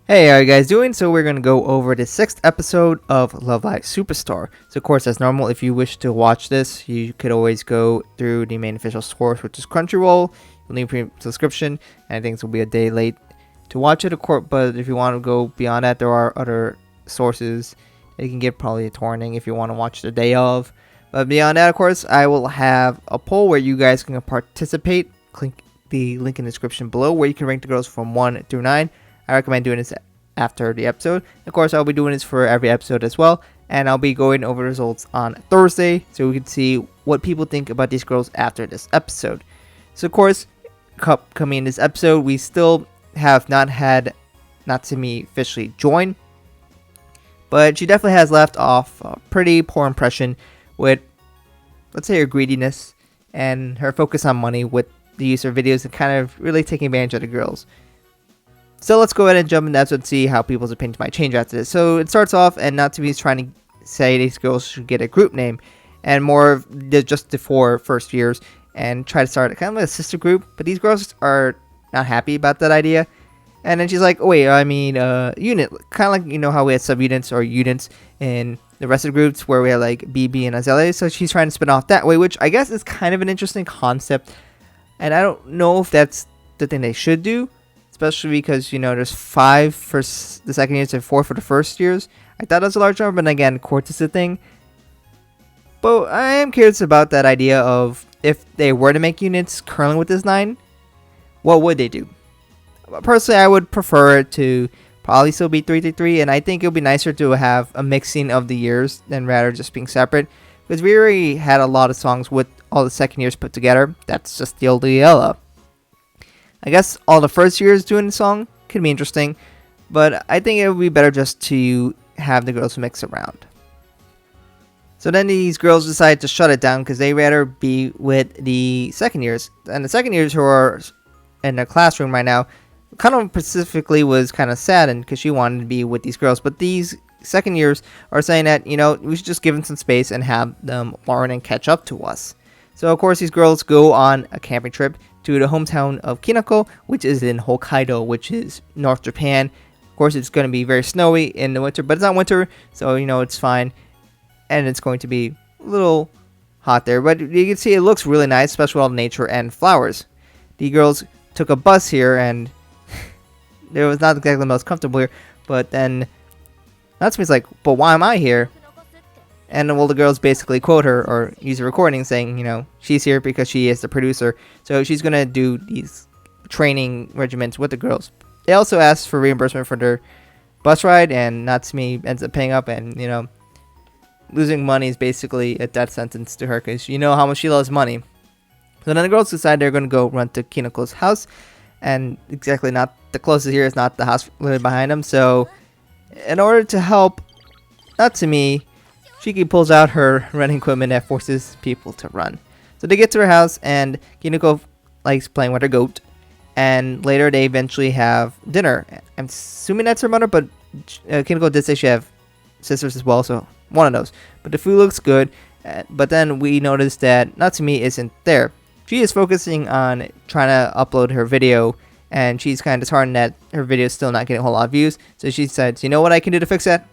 Hey, how are you guys doing? So we're going to go over the sixth episode of Love Live Superstar. So of course, as normal, if you wish to watch this, you could always go through the main official source, which is Crunchyroll. You'll need a premium subscription, and I think this will be a day late to watch it, of course. But if you want to go beyond that, there are other sources that you can get, probably a torrenting if you want to watch the day of. But beyond that, of course, I will have a poll where you guys can participate. Click the link in the description below where you can rank the girls from 1 through 9. I recommend doing this after the episode. Of course, I'll be doing this for every episode as well, and I'll be going over the results on Thursday so we can see what people think about these girls after this episode. So, of course, coming in this episode, we still have not had Natsumi officially join, but she definitely has left off a pretty poor impression with, let's say, her greediness and her focus on money with the use of videos and kind of really taking advantage of the girls. So let's go ahead and jump into that and see how people's opinions might change after this. So it starts off, and Natsumi is trying to say these girls should get a group name, and more of just the 4 first years, and try to start kind of like a sister group. But these girls are not happy about that idea. And then she's like, oh, wait, I mean, unit. Kind of like, you know, how we had sub-units or units in the rest of the groups where we had like BB and Azalea. So she's trying to spin off that way, which I guess is kind of an interesting concept. And I don't know if that's the thing they should do. Especially because, you know, there's 5 for the second years and 4 for the first years. I thought that was a large number, but again, courts is a thing. But I am curious about that idea of if they were to make units currently with this 9, what would they do? Personally, I would prefer it to probably still be 3-3, and I think it would be nicer to have a mixing of the years than rather just being separate. Because we already had a lot of songs with all the second years put together. That's just the old Yella. I guess all the first years doing the song could be interesting, but I think it would be better just to have the girls mix around. So then these girls decide to shut it down because they rather be with the second years. And the second years who are in their classroom right now, kind of specifically was kind of saddened because she wanted to be with these girls. But these second years are saying that, you know, we should just give them some space and have them learn and catch up to us. So of course these girls go on a camping trip to the hometown of Kinako, which is in Hokkaido, which is North Japan. Of course, it's going to be very snowy in the winter, but it's not winter, so, you know, it's fine. And it's going to be a little hot there, but you can see it looks really nice, especially with all the nature and flowers. The girls took a bus here, and it was not exactly the most comfortable here, but then Natsumi's like, but why am I here? And well, the girls basically quote her or use a recording saying, you know, she's here because she is the producer. So she's going to do these training regiments with the girls. They also ask for reimbursement for their bus ride, and Natsumi ends up paying up, and, you know, losing money is basically a death sentence to her because you know how much she loves money. So then the girls decide they're going to go run to Kinako's house, and exactly not the closest here is not the house literally behind them. So in order to help Natsumi, Shiki pulls out her running equipment that forces people to run. So they get to her house, and Kinako likes playing with her goat. And later they eventually have dinner. I'm assuming that's her mother, but Kinako did say she have sisters as well, so one of those. But the food looks good. But then we notice that Natsumi isn't there. She is focusing on trying to upload her video, and she's kind of disheartened that her video is still not getting a whole lot of views. So she says, you know what I can do to fix that?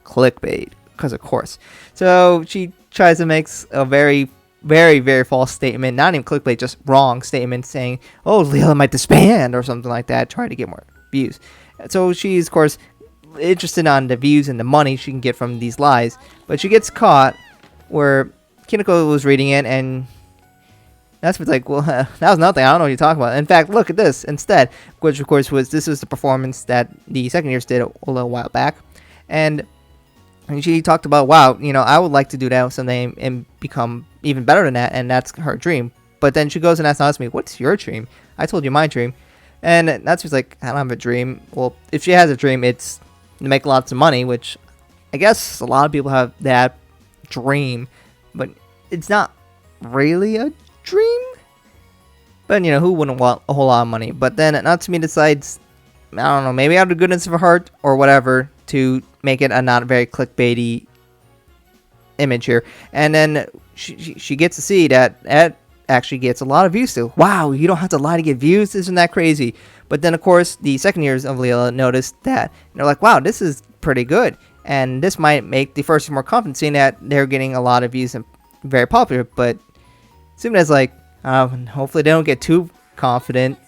Clickbait. Because of course. So she tries to make a very, very, very false statement, not even clickbait, just wrong statement, saying, oh, Leela might disband or something like that, trying to get more views. So she's, of course, interested on the views and the money she can get from these lies, but she gets caught where Kinako was reading it, and that's what's like, well, that was nothing, I don't know what you're talking about. In fact, look at this instead, which of course was the performance that the second years did a little while back, and she talked about, wow, you know, I would like to do that someday and become even better than that, and that's her dream. But then she goes and asks Natsumi, what's your dream? I told you my dream. And Natsumi's like, I don't have a dream. Well, if she has a dream, it's to make lots of money, which I guess a lot of people have that dream, but it's not really a dream. But, you know, who wouldn't want a whole lot of money? But then Natsumi decides, I don't know, maybe out of the goodness of her heart or whatever, to make it a not very clickbaity image here. And then she gets to see that actually gets a lot of views still. Wow, you don't have to lie to get views? Isn't that crazy? But then, of course, the second years of Leela noticed that. They're like, wow, this is pretty good. And this might make the first year more confident, seeing that they're getting a lot of views and very popular. But soon as, like, hopefully they don't get too confident.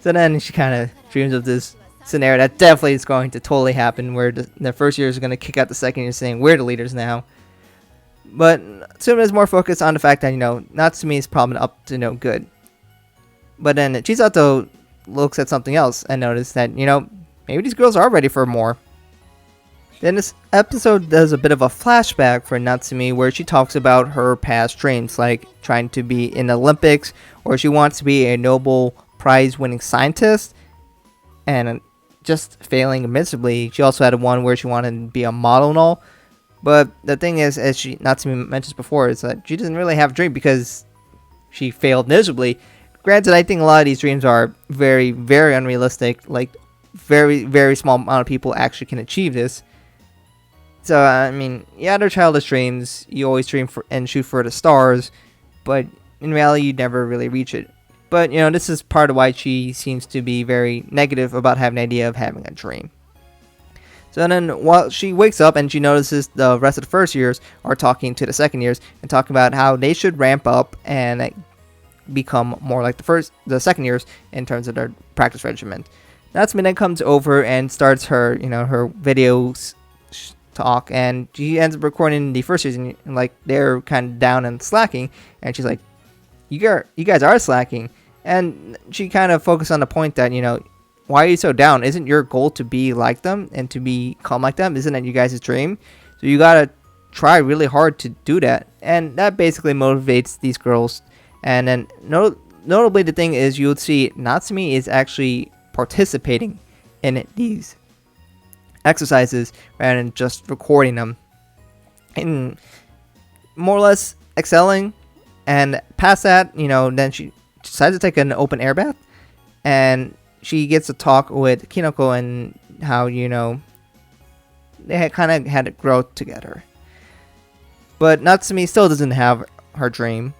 So then she kind of dreams of this scenario that definitely is going to totally happen, where the first year is going to kick out the second year, saying we're the leaders now. But Sumina is more focused on the fact that, Natsumi is probably up to no good. But then Chisato looks at something else and notices that, maybe these girls are ready for more. Then this episode does a bit of a flashback for Natsumi, where she talks about her past dreams, like trying to be in the Olympics, or she wants to be a Nobel Prize-winning scientist, and just failing miserably. She also had one where she wanted to be a model and all. But the thing is, as Natsumi mentions before, is that she doesn't really have a dream because she failed miserably. Granted, I think a lot of these dreams are very, very unrealistic. Like, very, very small amount of people actually can achieve this. So, I mean, yeah, they're childish dreams. You always dream for and shoot for the stars. But in reality, you never really reach it. But, this is part of why she seems to be very negative about having the idea of having a dream. So then, while she wakes up and she notices the rest of the first years are talking to the second years and talking about how they should ramp up and become more like the second years in terms of their practice regimen. Natsumi then comes over and starts her, her videos talk, and she ends up recording the first years, and like they're kind of down and slacking, and she's like, you guys are slacking. And she kind of focused on the point that, why are you so down? Isn't your goal to be like them and to become like them? Isn't that you guys' dream? So you gotta try really hard to do that. And that basically motivates these girls. And then notably, the thing is, you'll see Natsumi is actually participating in these exercises rather than just recording them, and more or less excelling. And past that, then she decides to take an open air bath, and she gets to talk with Kinoko and how, they had kind of had to grow together. But Natsumi still doesn't have her dream,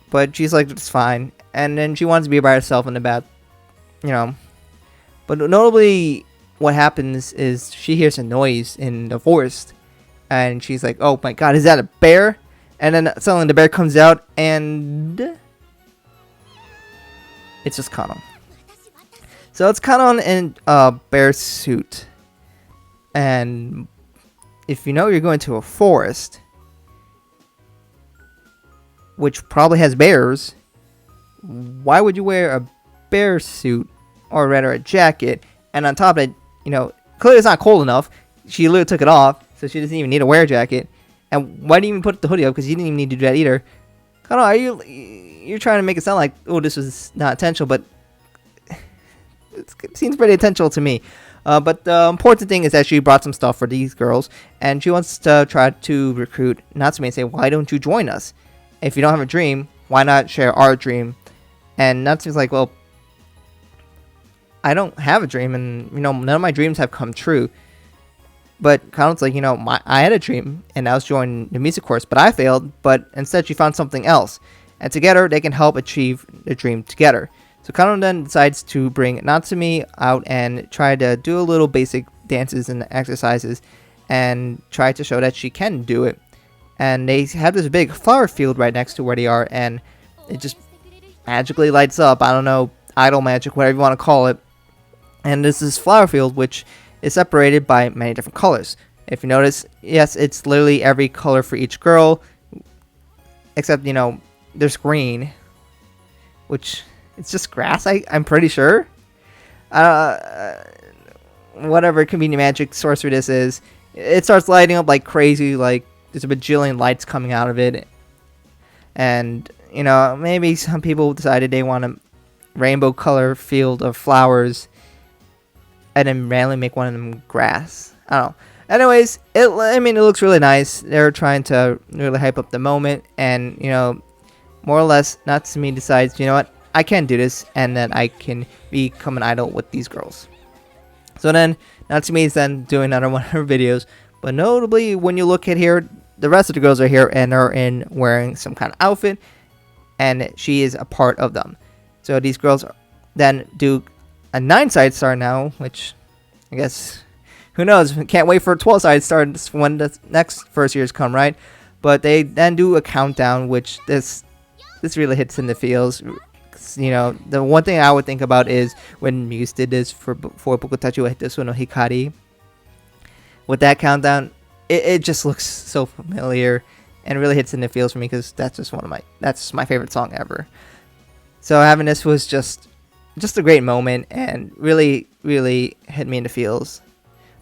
but she's like, it's fine. And then she wants to be by herself in the bath, But notably, what happens is she hears a noise in the forest, and she's like, oh my god, is that a bear? And then suddenly the bear comes out, and it's just Kanon. So it's Kanon in a bear suit. And if you're going to a forest, which probably has bears, why would you wear a bear suit, or rather a jacket? And on top of it, clearly it's not cold enough. She literally took it off, so she doesn't even need to wear a jacket. And why didn't you even put the hoodie up? Because you didn't even need to do that either. Kanon, you're trying to make it sound like, oh, this was not intentional, but it seems pretty intentional to me. But the important thing is that she brought some stuff for these girls, and she wants to try to recruit Natsumi and say, why don't you join us? If you don't have a dream, why not share our dream? And Natsumi's like, well, I don't have a dream, and none of my dreams have come true. But Kanon's like, I had a dream, and I was joining the music course, but I failed. But instead, she found something else, and together they can help achieve the dream together. So Kanon then decides to bring Natsumi out and try to do a little basic dances and exercises, and try to show that she can do it. And they have this big flower field right next to where they are, and it just magically lights up. I don't know, idol magic, whatever you want to call it. And this is flower field, which is separated by many different colors. If you notice, yes, it's literally every color for each girl, except, there's green, which it's just grass, I'm pretty sure. Whatever convenient magic sorcery this is, it starts lighting up like crazy, like there's a bajillion lights coming out of it. And, maybe some people decided they want a rainbow color field of flowers and then randomly make one of them grass. I don't know. Anyways, it looks really nice. They're trying to really hype up the moment, and more or less, Natsumi decides, you know what, I can do this, and then I can become an idol with these girls. So then Natsumi is then doing another one of her videos, but notably, when you look at here, the rest of the girls are here and are wearing some kind of outfit, and she is a part of them. So these girls then do a 9-side star now, which I guess, who knows? Can't wait for a 12-side star when the next first years come, right? But they then do a countdown, which this really hits in the feels. You know, the one thing I would think about is when Muse did this for Bokutachi wa Hitosu no Hikari. With that countdown, it just looks so familiar and really hits in the feels for me, because that's just that's my favorite song ever. So having this was just a great moment and really hit me in the feels.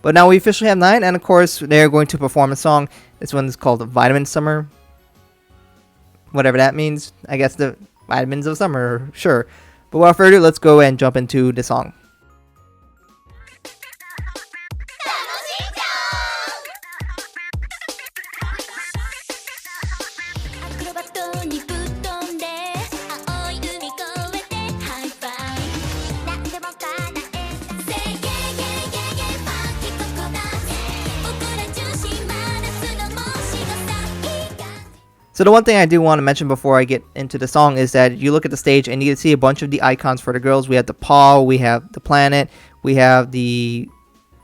But now we officially have 9, and of course they're going to perform a song. This one is called Vitamin Summer. Whatever that means. I guess the vitamins of summer, sure. But without further ado, let's go and jump into the song. 'So the one thing I do want to mention before I get into the song is that you look at the stage and you can see a bunch of the icons for the girls. We have the paw, we have the planet, we have the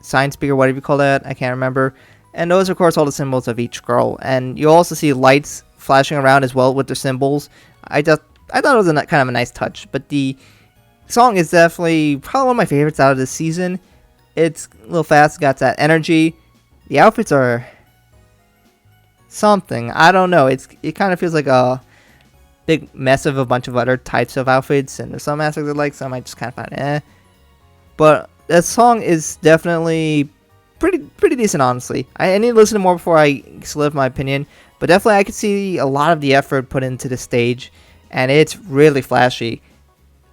sign speaker, whatever you call that, I can't remember. And those are, of course, all the symbols of each girl. And you also see lights flashing around as well with their symbols. I thought it was kind of a nice touch. But the song is definitely probably one of my favorites out of this season. It's a little fast, got that energy. The outfits are something. I don't know. It kind of feels like a big mess of a bunch of other types of outfits. And there's some aspects I like, some I just kind of find eh. But the song is definitely pretty decent, honestly. I need to listen to more before I solidify my opinion. But definitely I could see a lot of the effort put into the stage. And it's really flashy.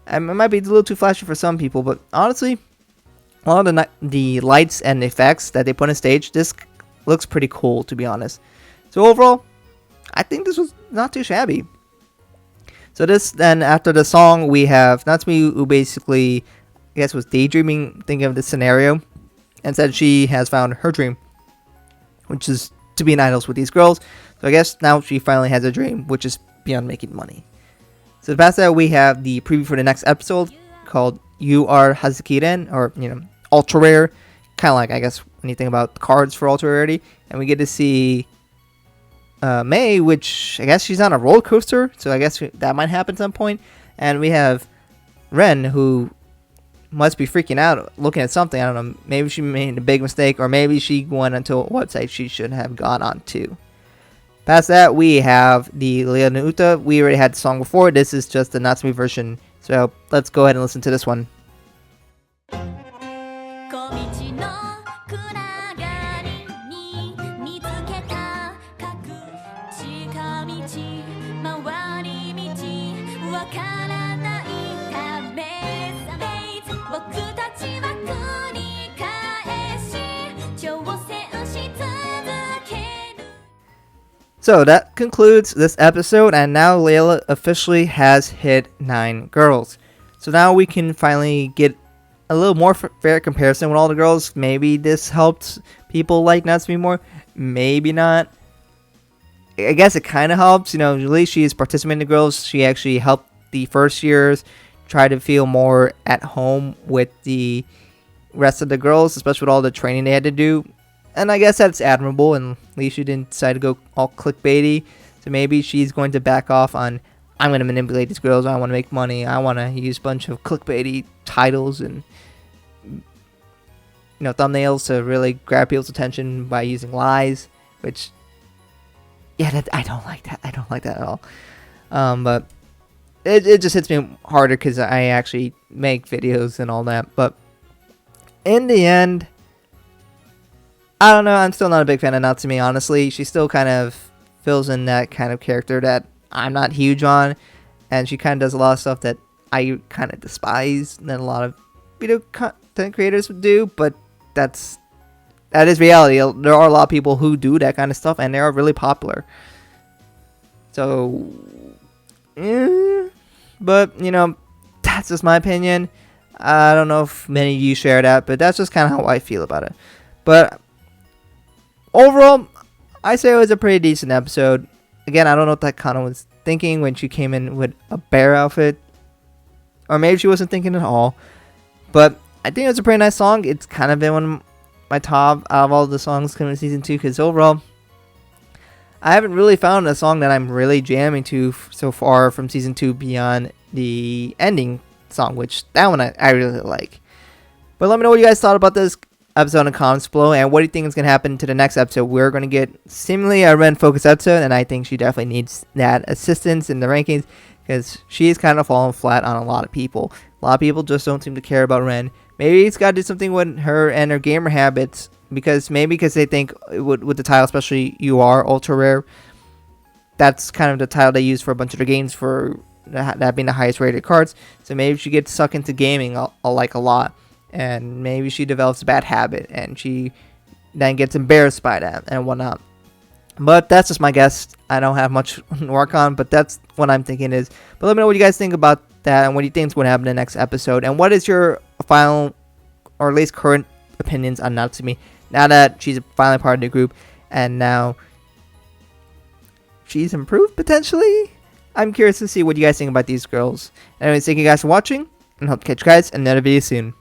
It might be a little too flashy for some people, but honestly, a lot of the lights and effects that they put on stage, this looks pretty cool, to be honest. So overall, I think this was not too shabby. So then after the song, we have Natsumi, who basically, I guess, was daydreaming, thinking of this scenario, and said she has found her dream, which is to be an idol with these girls. So I guess now she finally has a dream, which is beyond making money. So past that, we have the preview for the next episode called You Are Hazukiren, or, Ultra Rare. Kind of like, I guess, when you think about cards for Ultra Rarity. And we get to see May, which I guess she's on a roller coaster, so I guess that might happen at some point. And we have Ren, who must be freaking out looking at something. I don't know, maybe she made a big mistake, or maybe she went onto a website she shouldn't have gone on to. Past that, we have the Lea no Uta. We already had the song before. This is just the Natsumi version, so let's go ahead and listen to this one. 僕たちは繰り返し挑戦し続ける So that concludes this episode, and now Layla officially has hit 9 girls. So now we can finally get a little more fair comparison with all the girls. Maybe this helped people like Natsumi more, maybe not. I guess it kind of helps, at least she is participating in the girls. She actually helped the first years try to feel more at home with the rest of the girls, especially with all the training they had to do. And I guess that's admirable, and at least she didn't decide to go all clickbaity. So maybe she's going to back off on, I'm going to manipulate these girls, I want to make money, I want to use a bunch of clickbaity titles and thumbnails to really grab people's attention by using lies, which, yeah, I don't like that at all. But it just hits me harder because I actually make videos and all that. But in the end, I don't know, I'm still not a big fan of Natsumi, honestly. She still kind of fills in that kind of character that I'm not huge on, and she kind of does a lot of stuff that I kind of despise that a lot of video content creators would do, but that is reality. There are a lot of people who do that kind of stuff, and they are really popular. So, but, that's just my opinion. I don't know if many of you share that, but that's just kind of how I feel about it. But overall, I say it was a pretty decent episode. Again, I don't know what that Kana was thinking when she came in with a bear outfit. or maybe she wasn't thinking at all. But I think it's a pretty nice song. It's kind of been one of my top out of all the songs coming in season 2, because overall, I haven't really found a song that I'm really jamming to so far from season 2 beyond the ending song, which that one I really like. But let me know what you guys thought about this episode in the comments below, and what do you think is going to happen to the next episode. We're going to get seemingly a Ren focused episode, and I think she definitely needs that assistance in the rankings, because she's kind of fallen flat on a lot of people. A lot of people just don't seem to care about Ren. Maybe it's got to do something with her and her gamer habits, because they think with the title, especially You Are Ultra Rare, that's kind of the title they use for a bunch of their games, for that being the highest rated cards. So maybe she gets sucked into gaming a lot, and maybe she develops a bad habit, and she then gets embarrassed by that and whatnot. But that's just my guess. I don't have much to work on, but that's what I'm thinking is. But let me know what you guys think about that, and what do you think is going to happen in the next episode, and what is your final, or at least current, opinions on Natsumi now that she's finally part of the group, and now she's improved potentially. I'm curious to see what you guys think about these girls. Anyways, thank you guys for watching, and hope to catch you guys in another video soon.